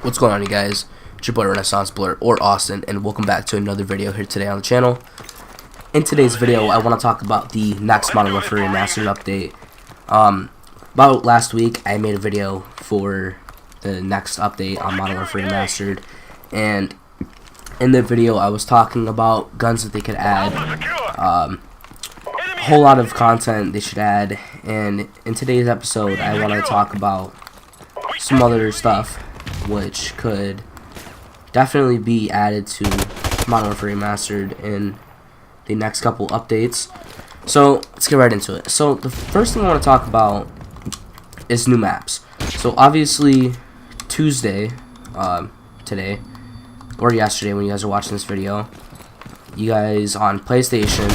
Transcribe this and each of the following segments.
What's going on, you guys? It's your boy Renaissance Blur, or Austin, and welcome back to another video here today on the channel. In today's video, I want to talk about the next Modern Warfare Remastered update. About last week, I made a video for the next update on Modern Warfare Remastered, and in the video, I was talking about guns that they could add, a whole lot of content they should add, and in today's episode, I want to talk about some other stuff which could definitely be added to Modern Warfare Remastered in the next couple updates. So let's get right into it. So the first thing I want to talk about is new maps. So obviously Tuesday, today or yesterday when you guys are watching this video, you guys on PlayStation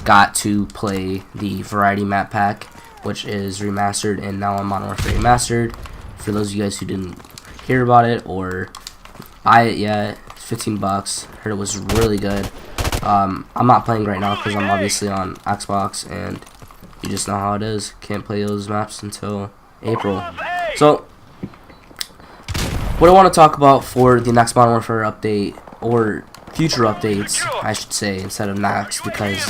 got to play the Variety Map Pack, which is remastered and now on Modern Warfare Remastered. For those of you guys who didn't hear about it or buy it yet, it's 15 bucks. Heard it was really good. I'm not playing right now because I'm obviously on Xbox, and you just know how it is. Can't play those maps until April. So what I want to talk about for the next Modern Warfare update, or future updates I should say, instead of next, because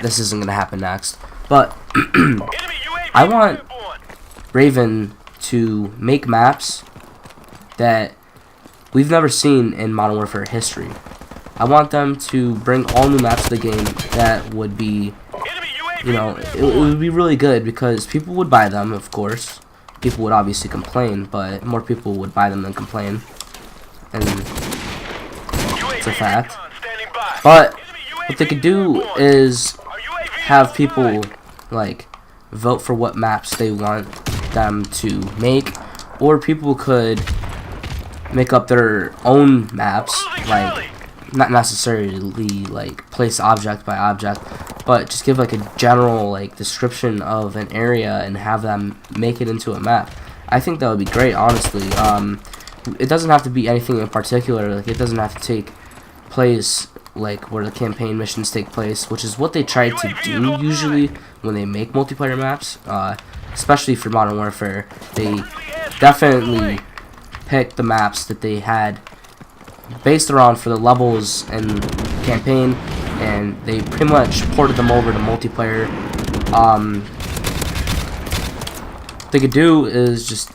this isn't going to happen next, but I want Raven to make maps that we've never seen in Modern Warfare history. I want them to bring all new maps to the game that would be, you know, it would be really good because people would buy them, of course. People would obviously complain, but more people would buy them than complain. And it's a fact. But what they could do is have people, like, vote for what maps they want them to make, or people could make up their own maps, like not necessarily like place object by object, but just give like a general like description of an area and have them make it into a map. I think that would be great, honestly. It doesn't have to be anything in particular. Like, it doesn't have to take place like where the campaign missions take place, which is what they try to do usually when they make multiplayer maps, especially for Modern Warfare. They definitely pick the maps that they had based around for the levels and campaign, and they pretty much ported them over to multiplayer. What they could do is just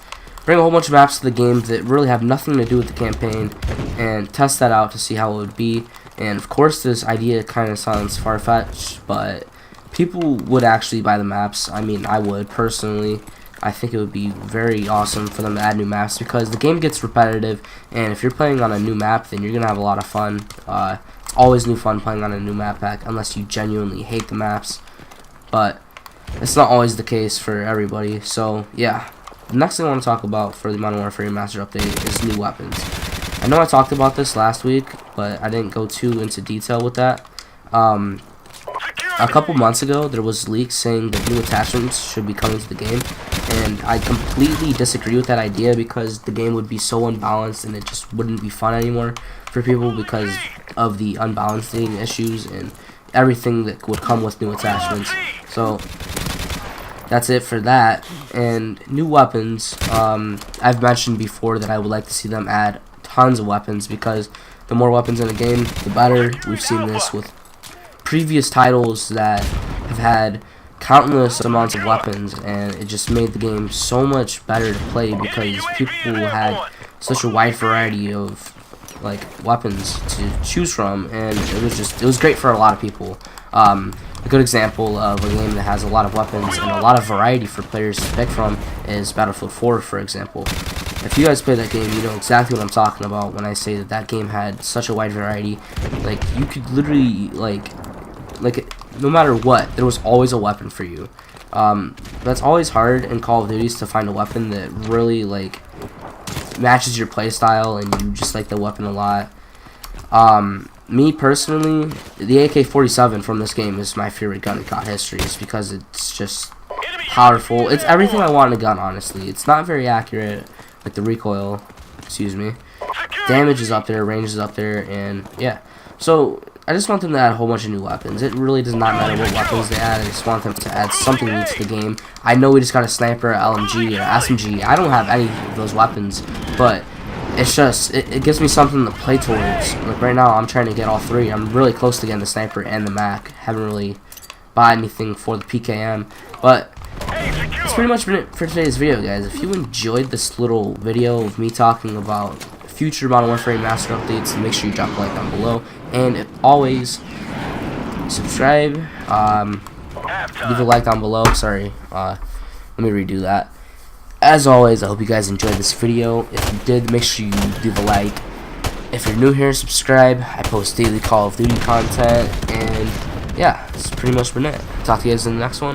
bring a whole bunch of maps to the game that really have nothing to do with the campaign and test that out to see how it would be. And of course this idea kind of sounds far-fetched, but people would actually buy the maps. I mean, I would personally. I think it would be very awesome for them to add new maps because the game gets repetitive, and if you're playing on a new map, then you're going to have a lot of fun. It's always new fun playing on a new map pack unless you genuinely hate the maps, but it's not always the case for everybody. So yeah, the next thing I want to talk about for the Modern Warfare Remastered update is new weapons. I know I talked about this last week, but I didn't go too into detail with that. A couple months ago, there was leaks saying that new attachments should be coming to the game, and I completely disagree with that idea because the game would be so unbalanced and it just wouldn't be fun anymore for people because of the unbalancing issues and everything that would come with new attachments. So that's it for that. And new weapons, I've mentioned before that I would like to see them add tons of weapons because the more weapons in the game, the better. We've seen this with previous titles that have had countless amounts of weapons, and it just made the game so much better to play because people had such a wide variety of like weapons to choose from, and it was great for a lot of people. A good example of a game that has a lot of weapons and a lot of variety for players to pick from is Battlefield 4, for example. If you guys play that game, you know exactly what I'm talking about when I say that that game had such a wide variety. Like, you could literally like no matter what, there was always a weapon for you. That's always hard in Call of Duty to find a weapon that really like matches your playstyle and you just like the weapon a lot. Me personally, the AK-47 from this game is my favorite gun in COD history, just because it's just powerful. It's everything I want in a gun, honestly. It's not very accurate, like the recoil, excuse me. Damage is up there, range is up there, and yeah. So I just want them to add a whole bunch of new weapons. It really does not matter what weapons they add. I just want them to add something new to the game. I know we just got a sniper, LMG, or SMG. I don't have any of those weapons, but it's just it gives me something to play towards. Like right now, I'm trying to get all three. I'm really close to getting the sniper and the Mac. Haven't really bought anything for the PKM, but that's pretty much been it for today's video, guys. If you enjoyed this little video of me talking about future Modern Warfare Master updates, make sure you drop a like down below, and always subscribe. Leave a like down below. Sorry, let me redo that. As always, I hope you guys enjoyed this video. If you did, make sure you leave a like. If you're new here, subscribe. I post daily Call of Duty content, and yeah, that's pretty much been it. Talk to you guys in the next one.